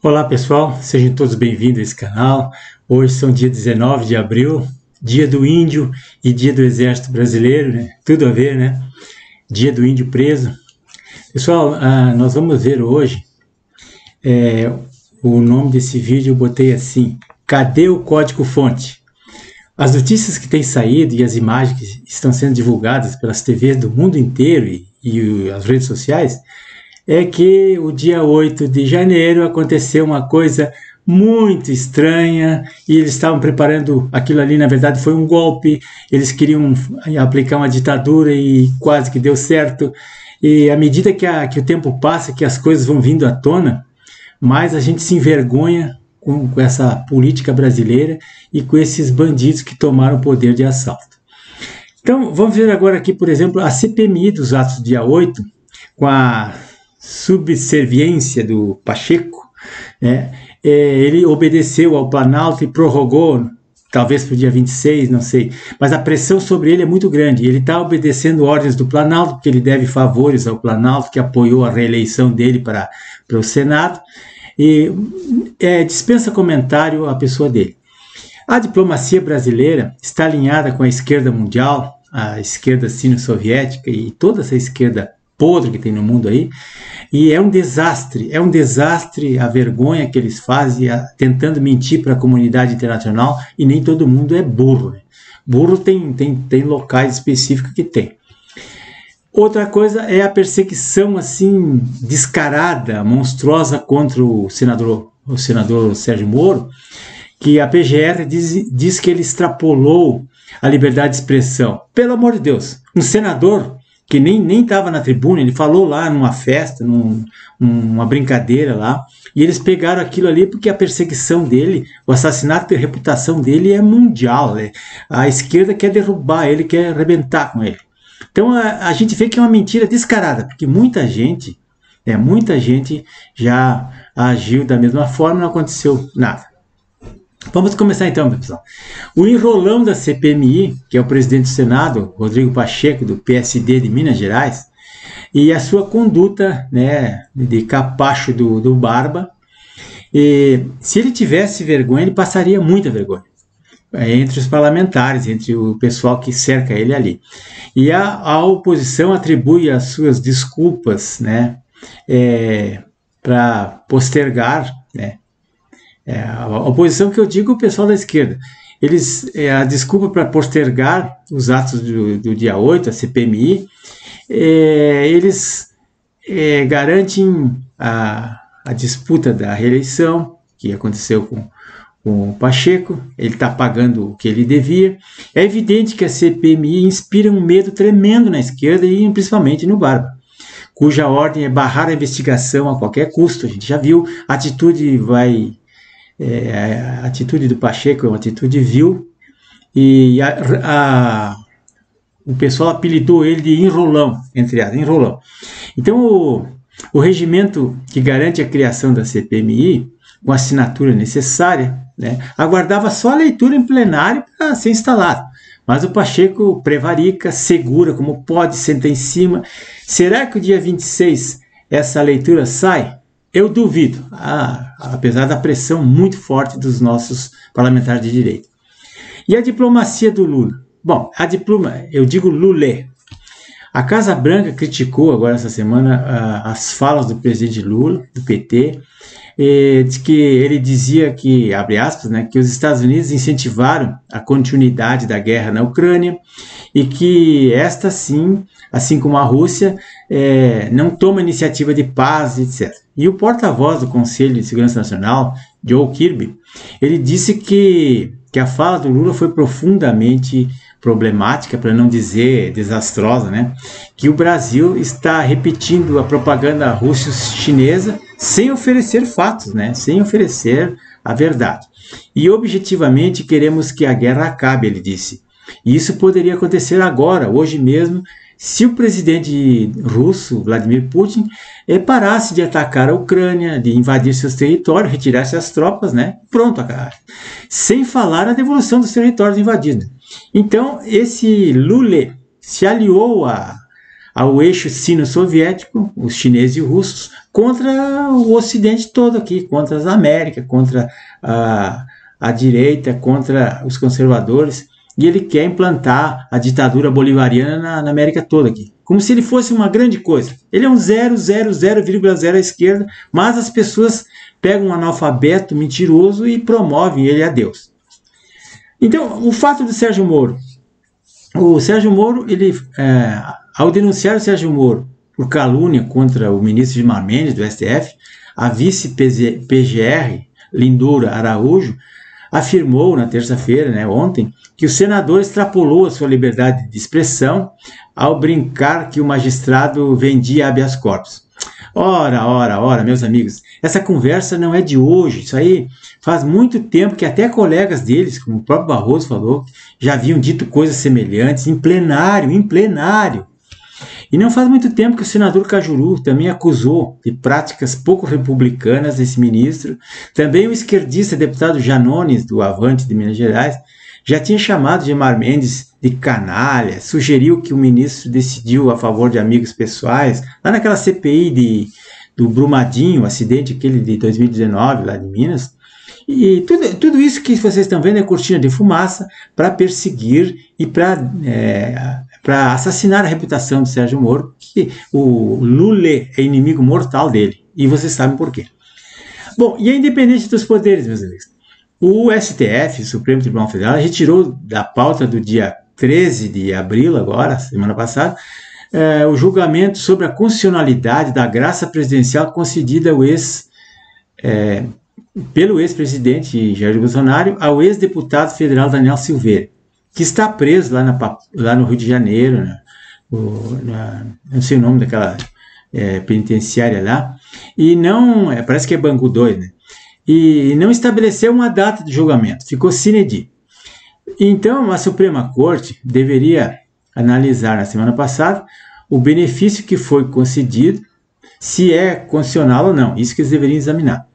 Olá pessoal, sejam todos bem-vindos a esse canal. Hoje são dia 19 de abril, dia do índio e dia do exército brasileiro, né? Tudo a ver, né? Dia do índio preso. Pessoal, nós vamos ver hoje, o nome desse vídeo eu botei assim: cadê o código-fonte? As notícias que têm saído e as imagens que estão sendo divulgadas pelas TVs do mundo inteiro e as redes sociais é que o dia 8 de janeiro aconteceu uma coisa muito estranha e eles estavam preparando aquilo ali. Na verdade foi um golpe, eles queriam aplicar uma ditadura e quase que deu certo. E à medida que o tempo passa, que as coisas vão vindo à tona, mais a gente se envergonha com essa política brasileira e com esses bandidos que tomaram o poder de assalto. Então vamos ver agora aqui, por exemplo, a CPMI dos atos do dia 8, com a subserviência do Pacheco, né? Ele obedeceu ao Planalto e prorrogou, talvez para o dia 26, não sei, mas a pressão sobre ele é muito grande. Ele está obedecendo ordens do Planalto, porque ele deve favores ao Planalto, que apoiou a reeleição dele para o Senado, e dispensa comentário a pessoa dele. A diplomacia brasileira está alinhada com a esquerda mundial, a esquerda sino-soviética e toda essa esquerda podre que tem no mundo aí, e é um desastre a vergonha que eles fazem tentando mentir para a comunidade internacional, e nem todo mundo é burro, né? Burro tem locais específicos que tem. Outra coisa é a perseguição assim descarada, monstruosa contra o senador Sérgio Moro, que a PGR diz que ele extrapolou a liberdade de expressão. Pelo amor de Deus, um senador que nem estava na tribuna, ele falou lá numa festa, numa brincadeira lá, e eles pegaram aquilo ali porque a perseguição dele, o assassinato de reputação dele é mundial, né? A esquerda quer derrubar ele, quer arrebentar com ele. Então a gente vê que é uma mentira descarada, porque muita gente já agiu da mesma forma, não aconteceu nada. Vamos começar então, pessoal. O enrolão da CPMI, que é o presidente do Senado, Rodrigo Pacheco, do PSD de Minas Gerais, e a sua conduta, né, de capacho do Barba. E se ele tivesse vergonha, ele passaria muita vergonha entre os parlamentares, entre o pessoal que cerca ele ali. E a oposição atribui as suas desculpas, né, para postergar, né, a oposição que eu digo, o pessoal da esquerda, a desculpa para postergar os atos do dia 8, a CPMI, eles garantem a disputa da reeleição, que aconteceu com o Pacheco. Ele está pagando o que ele devia. É evidente que a CPMI inspira um medo tremendo na esquerda e principalmente no Barba, cuja ordem é barrar a investigação a qualquer custo. A gente já viu, a atitude a atitude do Pacheco é uma atitude vil, e o pessoal apelidou ele de enrolão, entre aspas, enrolão. Então o regimento que garante a criação da CPMI, com a assinatura necessária, né, aguardava só a leitura em plenário para ser instalado. Mas o Pacheco prevarica, segura como pode, senta em cima. Será que o dia 26 essa leitura sai? Eu duvido, apesar da pressão muito forte dos nossos parlamentares de direita. E a diplomacia do Lula? Bom, eu digo Lulé. A Casa Branca criticou agora essa semana as falas do presidente Lula, do PT, de que ele dizia que, abre aspas, né, que os Estados Unidos incentivaram a continuidade da guerra na Ucrânia e que esta sim, assim como a Rússia, não toma iniciativa de paz, etc. E o porta-voz do Conselho de Segurança Nacional, Joe Kirby, ele disse que a fala do Lula foi profundamente problemática, para não dizer desastrosa, né? Que o Brasil está repetindo a propaganda russo-chinesa sem oferecer fatos, né? Sem oferecer a verdade. E objetivamente queremos que a guerra acabe, ele disse. E isso poderia acontecer agora, hoje mesmo, se o presidente russo, Vladimir Putin, parasse de atacar a Ucrânia, de invadir seus territórios, retirasse as tropas, né? Pronto, sem falar na devolução dos territórios invadidos. Então, esse Lula se aliou ao eixo sino-soviético, os chineses e os russos, contra o Ocidente todo aqui, contra as Américas, contra a direita, contra os conservadores, e ele quer implantar a ditadura bolivariana na América toda aqui, como se ele fosse uma grande coisa. Ele é um 0,0,0 à esquerda, mas as pessoas pegam um analfabeto mentiroso e promovem ele a Deus. Então, o fato do Sérgio Moro, ao denunciar o Sérgio Moro por calúnia contra o ministro Gilmar Mendes, do STF, a vice-PGR, Lindora Araújo, afirmou na terça-feira, né, ontem, que o senador extrapolou a sua liberdade de expressão ao brincar que o magistrado vendia habeas corpus. Ora, meus amigos, essa conversa não é de hoje, isso aí faz muito tempo que até colegas deles, como o próprio Barroso falou, já haviam dito coisas semelhantes em plenário. E não faz muito tempo que o senador Cajuru também acusou de práticas pouco republicanas desse ministro. Também o esquerdista deputado Janones, do Avante de Minas Gerais, já tinha chamado Gilmar Mendes de canalha, sugeriu que o ministro decidiu a favor de amigos pessoais, lá naquela CPI do Brumadinho, o acidente aquele de 2019, lá de Minas. E tudo isso que vocês estão vendo é cortina de fumaça para perseguir e para assassinar a reputação de Sérgio Moro, que o Lula é inimigo mortal dele, e vocês sabem por quê. Bom, e a independência dos poderes, meus amigos. O STF, o Supremo Tribunal Federal, retirou da pauta do dia 13 de abril, agora, semana passada, o julgamento sobre a constitucionalidade da graça presidencial concedida pelo ex-presidente Jair Bolsonaro ao ex-deputado federal Daniel Silveira, que está preso lá no Rio de Janeiro, não sei o nome daquela penitenciária lá, e parece que é Bangu 2, né? E não estabeleceu uma data de julgamento, ficou sine die. Então, a Suprema Corte deveria analisar na semana passada o benefício que foi concedido, se é constitucional ou não, isso que eles deveriam examinar.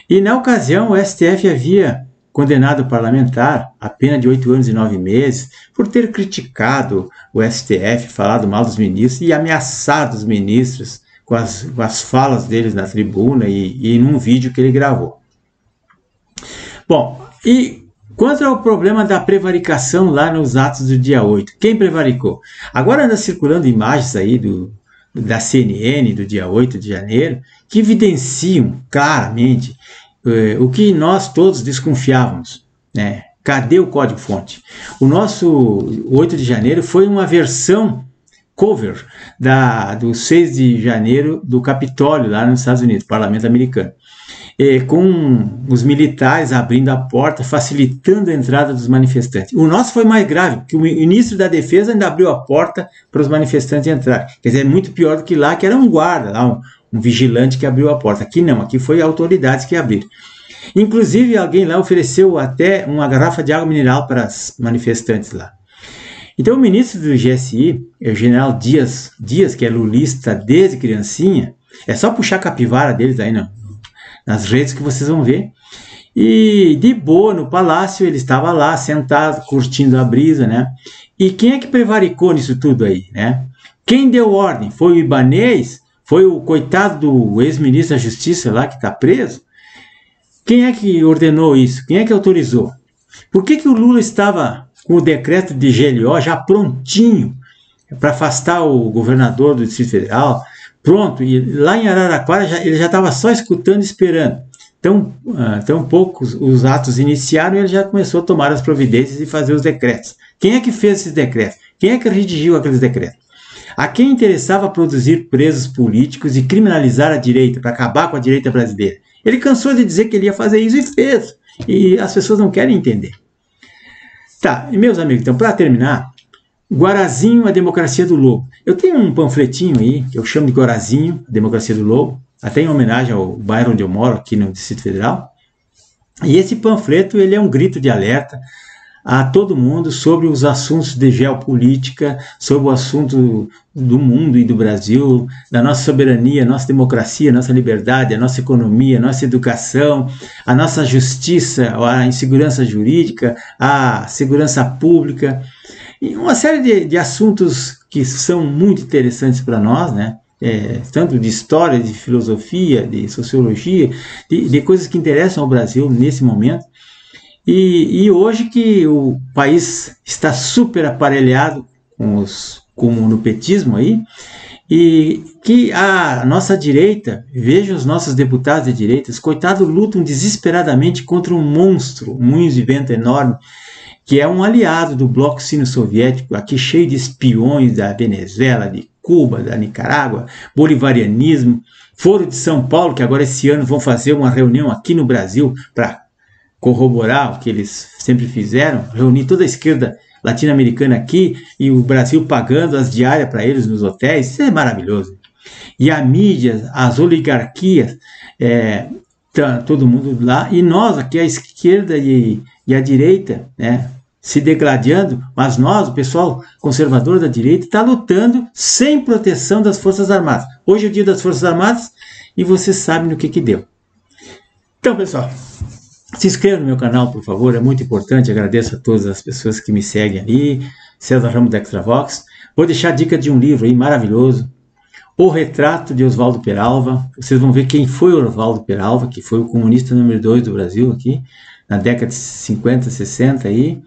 E na ocasião, o STF havia condenado o parlamentar a pena de 8 anos e 9 meses por ter criticado o STF, falado mal dos ministros e ameaçado os ministros com as falas deles na tribuna e num vídeo que ele gravou. Bom, e quanto ao problema da prevaricação lá nos atos do dia 8, quem prevaricou? Agora anda circulando imagens aí da CNN do dia 8 de janeiro que evidenciam claramente o que nós todos desconfiávamos, né? Cadê o código-fonte? O nosso 8 de janeiro foi uma versão cover do 6 de janeiro do Capitólio, lá nos Estados Unidos, parlamento americano, com os militares abrindo a porta, facilitando a entrada dos manifestantes. O nosso foi mais grave, porque o ministro da Defesa ainda abriu a porta para os manifestantes entrarem. Quer dizer, é muito pior do que lá, que era um guarda, lá um vigilante que abriu a porta. Aqui não, aqui foi autoridades que abriram. Inclusive, alguém lá ofereceu até uma garrafa de água mineral para os manifestantes lá. Então, o ministro do GSI, o general Dias, que é lulista desde criancinha, é só puxar a capivara deles aí nas redes que vocês vão ver. E de boa, no palácio, ele estava lá, sentado, curtindo a brisa, né? E quem é que prevaricou nisso tudo aí, né? Quem deu ordem? Foi o Ibanez? Foi o coitado do ex-ministro da Justiça lá que está preso? Quem é que ordenou isso? Quem é que autorizou? Por que o Lula estava com o decreto de GLO já prontinho para afastar o governador do Distrito Federal? Pronto, e lá em Araraquara ele já estava só escutando e esperando. Tão poucos os atos iniciaram e ele já começou a tomar as providências e fazer os decretos. Quem é que fez esses decretos? Quem é que redigiu aqueles decretos? A quem interessava produzir presos políticos e criminalizar a direita, para acabar com a direita brasileira? Ele cansou de dizer que ele ia fazer isso e fez. E as pessoas não querem entender. Tá, e meus amigos, então, para terminar, Guarazinho, a Democracia do Lobo. Eu tenho um panfletinho aí, que eu chamo de Guarazinho, a Democracia do Lobo, até em homenagem ao bairro onde eu moro, aqui no Distrito Federal. E esse panfleto, ele é um grito de alerta a todo mundo sobre os assuntos de geopolítica, sobre o assunto do mundo e do Brasil, da nossa soberania, nossa democracia, nossa liberdade, a nossa economia, a nossa educação, a nossa justiça, a insegurança jurídica, a segurança pública. e uma série de assuntos que são muito interessantes para nós, né? Tanto de história, de filosofia, de sociologia, de coisas que interessam ao Brasil nesse momento. E hoje que o país está super aparelhado com o petismo aí, e que a nossa direita, veja os nossos deputados de direita, os coitados lutam desesperadamente contra um monstro, um moinho de vento enorme, que é um aliado do bloco sino-soviético, aqui cheio de espiões da Venezuela, de Cuba, da Nicarágua, bolivarianismo, Foro de São Paulo, que agora esse ano vão fazer uma reunião aqui no Brasil para corroborar o que eles sempre fizeram, reunir toda a esquerda latino-americana aqui e o Brasil pagando as diárias para eles nos hotéis. Isso é maravilhoso. E a mídia, as oligarquias, todo mundo lá, e nós aqui, a esquerda e a direita, né, se degladiando, mas nós, o pessoal conservador da direita, está lutando sem proteção das Forças Armadas. Hoje é o dia das Forças Armadas e vocês sabem no que deu. Então, pessoal, se inscreva no meu canal, por favor, é muito importante. Agradeço a todas as pessoas que me seguem ali. César Ramos da Extravox. Vou deixar a dica de um livro aí maravilhoso, O Retrato de Oswaldo Peralva. Vocês vão ver quem foi Oswaldo Peralva, que foi o comunista número 2 do Brasil aqui, na década de 50, 60 aí.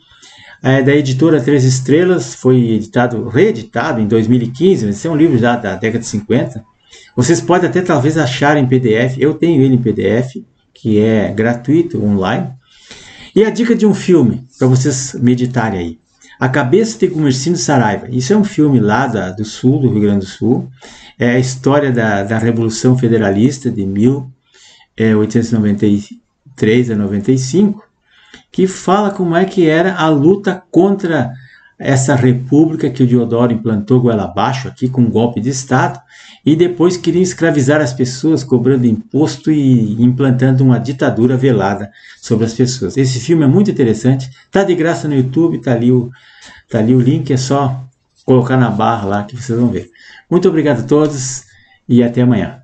Da editora Três Estrelas, foi reeditado em 2015, esse é um livro já da década de 50. Vocês podem até talvez achar em PDF, eu tenho ele em PDF, que é gratuito, online. E a dica de um filme, para vocês meditarem aí. A Cabeça de Gumercindo Saraiva. Isso é um filme lá do sul, do Rio Grande do Sul. É a história da Revolução Federalista de 1893 a 95, que fala como é que era a luta contra essa república que o Deodoro implantou goela abaixo aqui com um golpe de Estado, e depois queria escravizar as pessoas, cobrando imposto e implantando uma ditadura velada sobre as pessoas. Esse filme é muito interessante, está de graça no YouTube, tá ali o link, é só colocar na barra lá que vocês vão ver. Muito obrigado a todos e até amanhã.